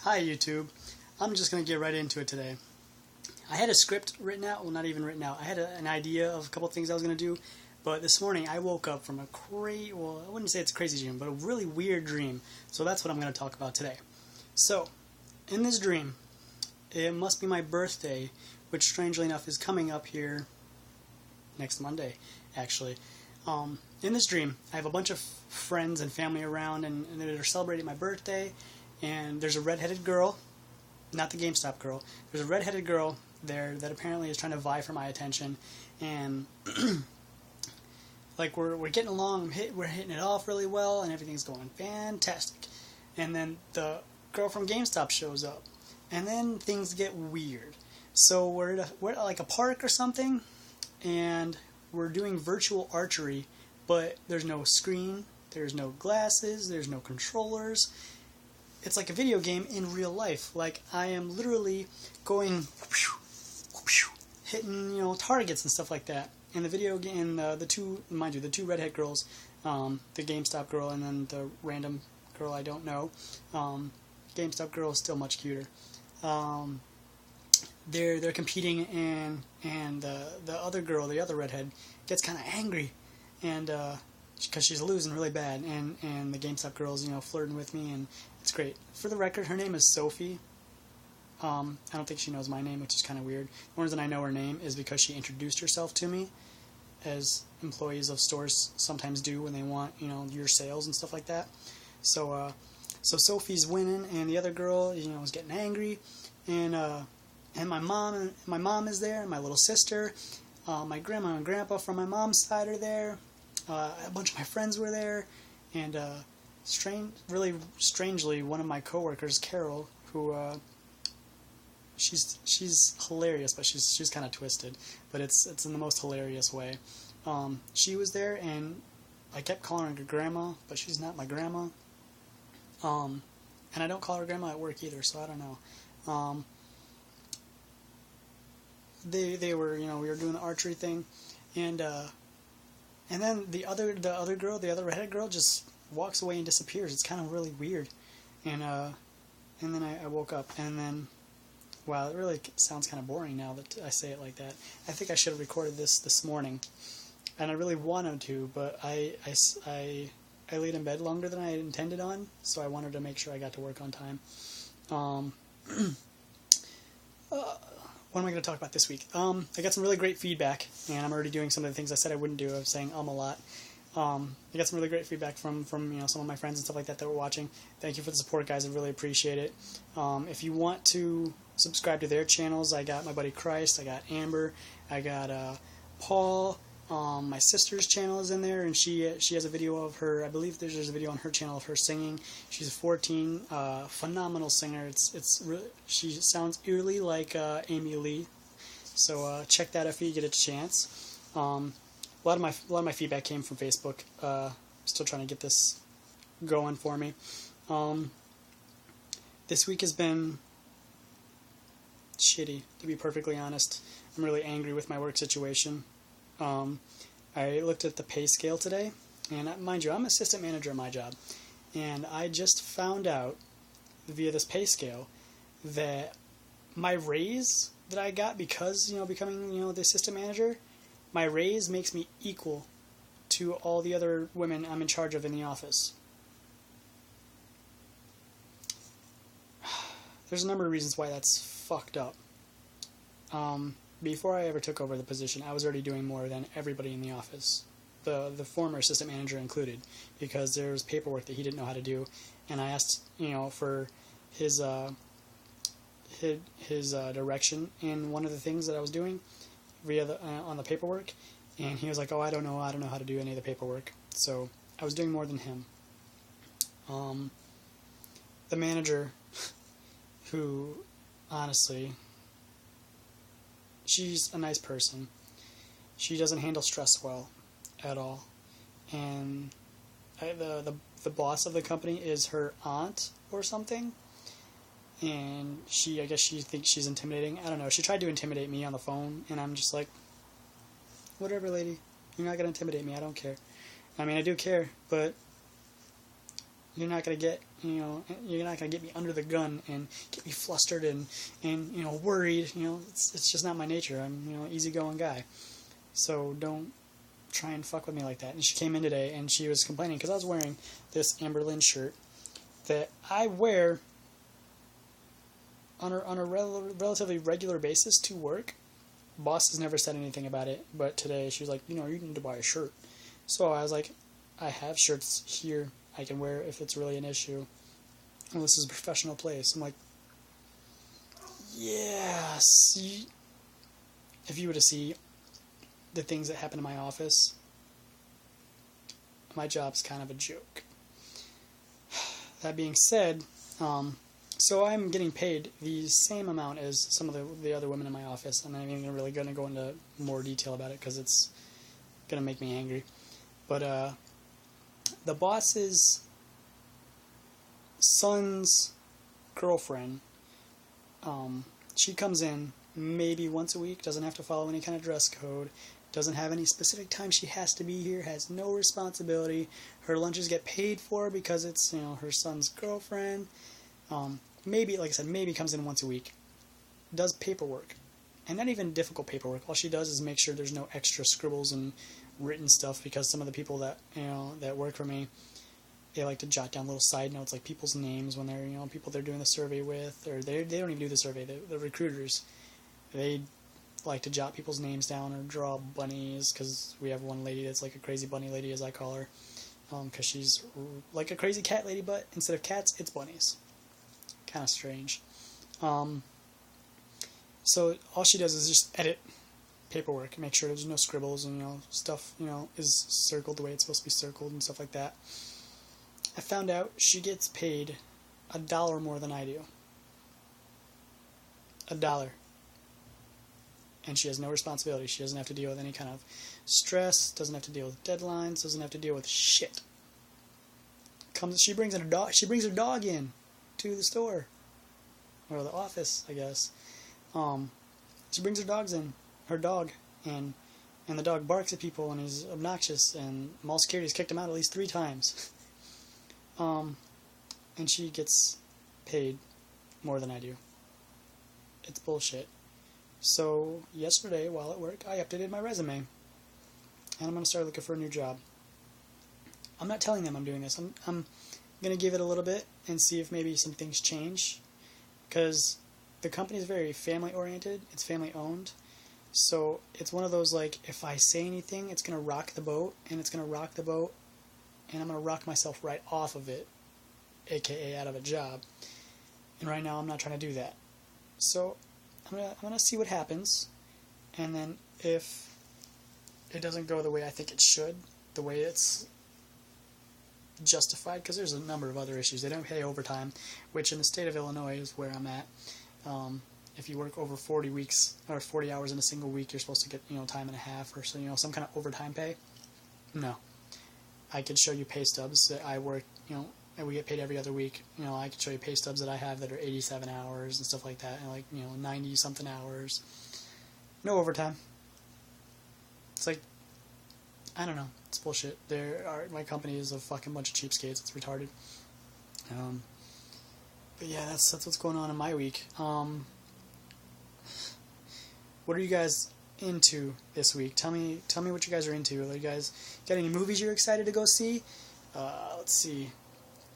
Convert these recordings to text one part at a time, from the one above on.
Hi YouTube. I'm just going to get right into it today. I had a script written out, well not even written out, I had an idea of a couple things I was going to do, but this morning I woke up from well I wouldn't say it's a crazy dream, but a really weird dream, so that's what I'm going to talk about today. So, in this dream, it must be my birthday, which strangely enough is coming up here next Monday, actually. In this dream, I have a bunch of friends and family around, and they're celebrating my birthday, and there's a redheaded girl, not the GameStop girl, there's a redheaded girl there that apparently is trying to vie for my attention, and like we're getting along, we're hitting it off really well, and everything's going fantastic. And then the girl from GameStop shows up, and then things get weird. So we're at like a park or something, and we're doing virtual archery, but there's no screen, there's no glasses, there's no controllers. It's like a video game in real life. Like, I am literally going, hitting, targets and stuff like that. And the video game, the two redhead girls, the GameStop girl and then the random girl I don't know. GameStop girl is still much cuter. They're competing, and the other girl, the other redhead, gets kind of angry, and because she's losing really bad, and the GameStop girl's flirting with me, and it's great. For the record, her name is Sophie. I don't think she knows my name, which is kind of weird. The reason I know her name is because she introduced herself to me, as employees of stores sometimes do when they want your sales and stuff like that. So Sophie's winning, and the other girl is getting angry, and my mom is there, and my little sister, my grandma and grandpa from my mom's side are there, a bunch of my friends were there, and really strangely, one of my coworkers, Carol, who she's hilarious, but she's kind of twisted, but it's in the most hilarious way. She was there, and I kept calling her grandma, but she's not my grandma. And I don't call her grandma at work either, so I don't know. They were, we were doing the archery thing, and then the other girl, the other redheaded girl, just walks away and disappears. It's kind of really weird, and then I woke up, and then, wow, it really sounds kind of boring now that I say it like that. I think I should have recorded this morning, and I really wanted to, but I laid in bed longer than I intended on, so I wanted to make sure I got to work on time. What am I going to talk about this week? I got some really great feedback, and I'm already doing some of the things I said I wouldn't do. I was saying a lot. I got some really great feedback from some of my friends and stuff like that were watching. Thank you for the support, guys. I really appreciate it. If you want to subscribe to their channels, I got my buddy Christ, I got Amber, I got Paul. My sister's channel is in there, and she has a video of her. I believe there's a video on her channel of her singing. She's 14, phenomenal singer. She sounds eerily like Amy Lee. So check that out if you get a chance. A lot of my feedback came from Facebook. Still trying to get this going for me. This week has been shitty, to be perfectly honest. I'm really angry with my work situation. I looked at the pay scale today, and mind you, I'm assistant manager at my job, and I just found out via this pay scale that my raise that I got because, becoming, the assistant manager, my raise makes me equal to all the other women I'm in charge of in the office. There's a number of reasons why that's fucked up. Before I ever took over the position, I was already doing more than everybody in the office, the former assistant manager included, because there was paperwork that he didn't know how to do, and I asked, for his direction in one of the things that I was doing via on the paperwork, and he was like, "Oh, I don't know how to do any of the paperwork." So I was doing more than him. The manager, who honestly, she's a nice person. She doesn't handle stress well at all. And the boss of the company is her aunt or something. And I guess she thinks she's intimidating. I don't know. She tried to intimidate me on the phone, and I'm just like, whatever, lady. You're not going to intimidate me. I don't care. I mean, I do care, but you're not gonna get, you're not gonna get me under the gun and get me flustered and worried. It's just not my nature. I'm an easygoing guy. So don't try and fuck with me like that. And she came in today and she was complaining because I was wearing this Amberlin shirt that I wear on a relatively regular basis to work. Boss has never said anything about it, but today she was like, you need to buy a shirt. So I was like, I have shirts here I can wear if it's really an issue. Well, this is a professional place. I'm like, yes. If you were to see the things that happen in my office, my job's kind of a joke. That being said, so I'm getting paid the same amount as some of the other women in my office. I'm not even really going to go into more detail about it because it's going to make me angry. But the boss's son's girlfriend, she comes in maybe once a week, doesn't have to follow any kind of dress code, doesn't have any specific time she has to be here, has no responsibility. Her lunches get paid for because it's, her son's girlfriend. Maybe, like I said, maybe comes in once a week. Does paperwork. And not even difficult paperwork. All she does is make sure there's no extra scribbles and written stuff, because some of the people that, that work for me, they like to jot down little side notes, like people's names when they're, people they're doing the survey with, or they don't even do the survey, the recruiters. They like to jot people's names down or draw bunnies, because we have one lady that's like a crazy bunny lady, as I call her, because she's like a crazy cat lady, but instead of cats, it's bunnies. Kind of strange. So all she does is just edit paperwork, make sure there's no scribbles and stuff is circled the way it's supposed to be circled and stuff like that. I found out she gets paid $1 more than I do. $1. And she has no responsibility. She doesn't have to deal with any kind of stress, doesn't have to deal with deadlines, doesn't have to deal with shit. She brings her dog in to the store, or the office, I guess. She brings her dog, and the dog barks at people and he's obnoxious, and mall security's kicked him out at least 3 times. And she gets paid more than I do. It's bullshit. So yesterday, while at work, I updated my resume, and I'm gonna start looking for a new job. I'm not telling them I'm doing this. I'm gonna give it a little bit and see if maybe some things change, because the company is very family oriented. It's family owned, so it's one of those, like, if I say anything, it's gonna rock the boat, and it's gonna rock the boat, and I'm gonna rock myself right off of it, aka out of a job. And right now I'm not trying to do that. So I'm gonna see what happens, and then if it doesn't go the way I think it should, the way it's justified, because there's a number of other issues. They don't pay overtime, which in the state of Illinois is where I'm at. If you work over 40 weeks or 40 hours in a single week, you're supposed to get time and a half, or so some kind of overtime pay. No, I could show you pay stubs that I work, and we get paid every other week. I could show you pay stubs that I have that are 87 hours and stuff like that, and 90 something hours. No overtime. It's like, I don't know. It's bullshit. My company is a fucking bunch of cheapskates. It's retarded. But yeah, that's what's going on in my week. What are you guys into this week? Tell me what you guys are into. You guys got any movies you're excited to go see? Let's see.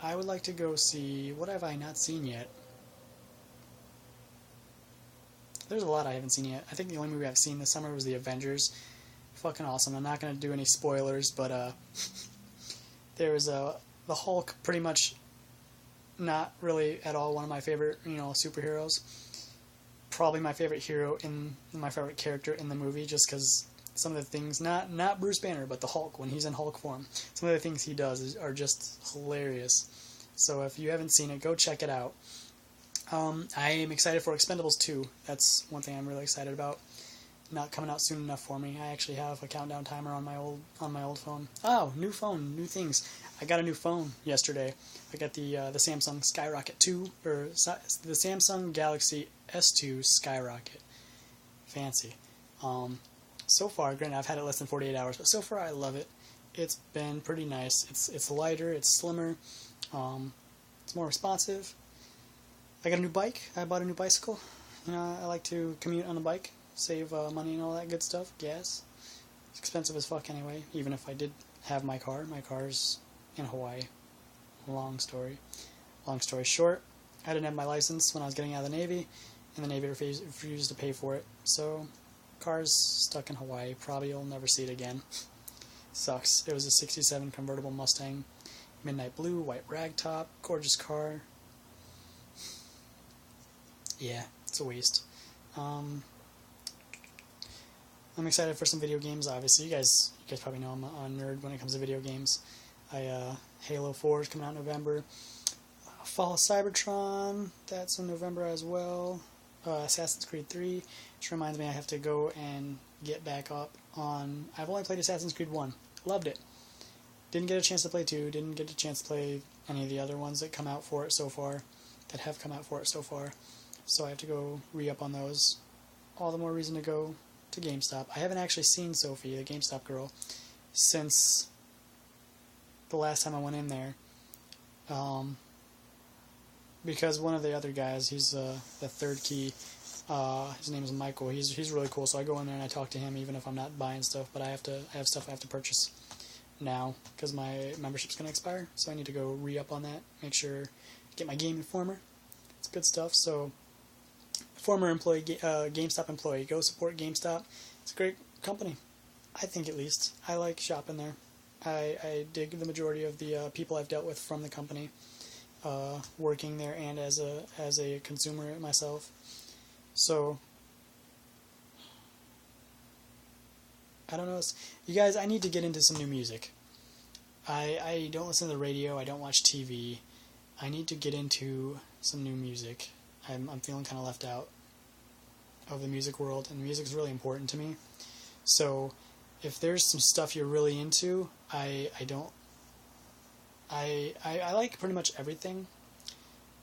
I would like to go see... What have I not seen yet? There's a lot I haven't seen yet. I think the only movie I've seen this summer was The Avengers. Fucking awesome. I'm not going to do any spoilers, but there was the Hulk, pretty much not really at all one of my favorite, superheroes. Probably my favorite hero my favorite character in the movie, just because some of the things, not Bruce Banner, but the Hulk, when he's in Hulk form, some of the things he does are just hilarious. So if you haven't seen it, go check it out. I am excited for Expendables 2. That's one thing I'm really excited about. Not coming out soon enough for me. I actually have a countdown timer on my old phone. Oh, new phone, new things. I got a new phone yesterday. I got the Samsung Skyrocket 2, or the Samsung Galaxy S2 Skyrocket. Fancy. So far, granted, I've had it less than 48 hours, but so far I love it. It's been pretty nice. It's lighter, it's slimmer. It's more responsive. I got a new bike. I bought a new bicycle. You know, I like to commute on a bike, save money and all that good stuff. Gas. It's expensive as fuck anyway, even if I did have my car. My car's in Hawaii. Long story. Long story short, I didn't have my license when I was getting out of the Navy, and the Navy refused to pay for it. So, car's stuck in Hawaii. Probably you'll never see it again. Sucks. It was a 67 convertible Mustang. Midnight blue, white ragtop, gorgeous car. Yeah, it's a waste. I'm excited for some video games, obviously. You guys probably know I'm a nerd when it comes to video games. Halo 4 is coming out in November. Fall of Cybertron, that's in November as well. Assassin's Creed 3, which reminds me I have to go and get back up on... I've only played Assassin's Creed 1. Loved it. Didn't get a chance to play 2, didn't get a chance to play any of the other ones that come out for it so far, so I have to go re-up on those. All the more reason to go to GameStop. I haven't actually seen Sophie, the GameStop girl, since the last time I went in there, because one of the other guys, he's the third key, his name is Michael, he's really cool, so I go in there and I talk to him even if I'm not buying stuff, but I have stuff I have to purchase now, because my membership's going to expire, so I need to go re-up on that, make sure, get my Game Informer. It's good stuff. So, former employee, GameStop employee, go support GameStop. It's a great company, I think, at least. I like shopping there. I dig the majority of the people I've dealt with from the company, working there and as a consumer myself. So, I don't know. You guys, I need to get into some new music. I don't listen to the radio. I don't watch TV. I need to get into some new music. I'm feeling kind of left out of the music world, and music's really important to me. So, if there's some stuff you're really into, I like pretty much everything.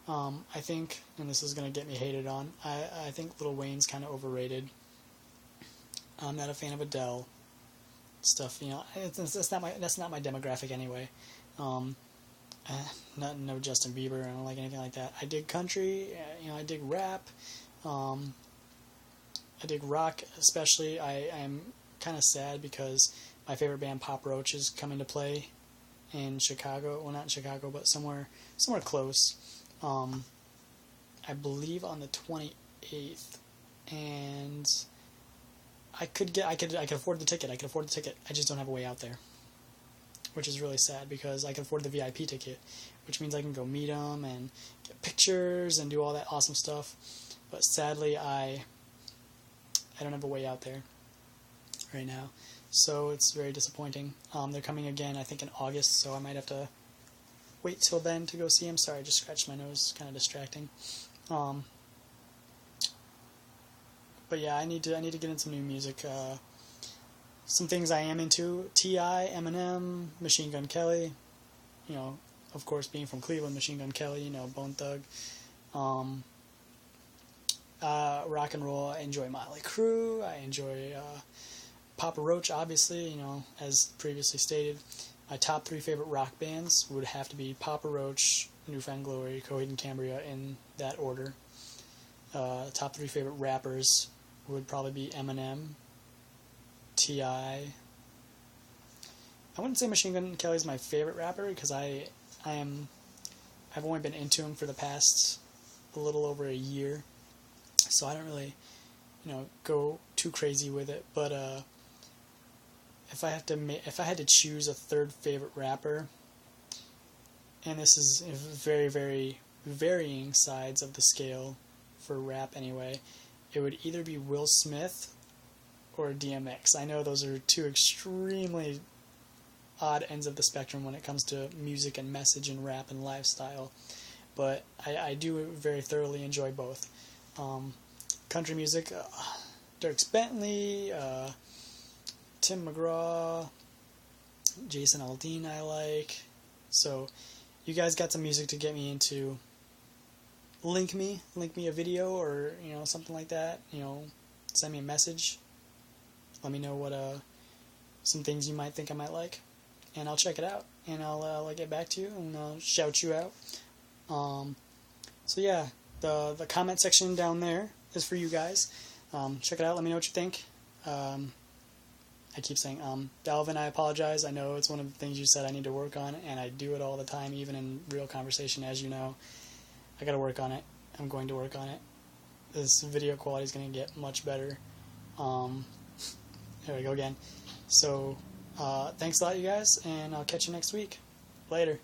I think, and this is gonna get me hated on, I think Lil Wayne's kind of overrated. I'm not a fan of Adele stuff. You know, that's not my demographic anyway. No Justin Bieber. I don't like anything like that. I dig country. You know, I dig rap. I dig rock, especially. I am kind of sad because my favorite band, Pop Roach, is coming to play in Chicago. Well, not in Chicago, but somewhere close. I believe on the 28th, and I could afford the ticket. I just don't have a way out there, which is really sad because I can afford the VIP ticket, which means I can go meet them and get pictures and do all that awesome stuff. But sadly, I don't have a way out there right now, so it's very disappointing. They're coming again, I think, in August, so I might have to wait till then to go see them. Sorry, I just scratched my nose, kind of distracting. But yeah, I need to get into some new music. Some things I am into: T.I., Eminem, Machine Gun Kelly. You know, of course, being from Cleveland, Machine Gun Kelly. You know, Bone Thug. Rock and roll. I enjoy Motley Crue. I enjoy Papa Roach. Obviously, you know, as previously stated, my top 3 favorite rock bands would have to be Papa Roach, New Found Glory, Coheed and Cambria, in that order. Top 3 favorite rappers would probably be Eminem, T.I. I wouldn't say Machine Gun Kelly's my favorite rapper because I've only been into him for the past a little over a year, so I don't really, you know, go too crazy with it. But if I had to choose a third favorite rapper, and this is very, very varying sides of the scale for rap anyway, it would either be Will Smith or DMX. I know those are two extremely odd ends of the spectrum when it comes to music and message and rap and lifestyle, but I do very thoroughly enjoy both. Country music, Dierks Bentley, Tim McGraw, Jason Aldean I like. So you guys got some music to get me into. Link me a video or, you know, something like that. You know, send me a message. Let me know what some things you might think I might like, and I'll check it out. and I'll get back to you and shout you out. So yeah, the comment section down there is for you guys. Check it out. Let me know what you think. I keep saying Dalvin, I apologize. I know it's one of the things you said I need to work on, and I do it all the time, even in real conversation, as you know. I gotta work on it. I'm going to work on it. This video quality is going to get much better. There we go again. So, thanks a lot, you guys, and I'll catch you next week. Later.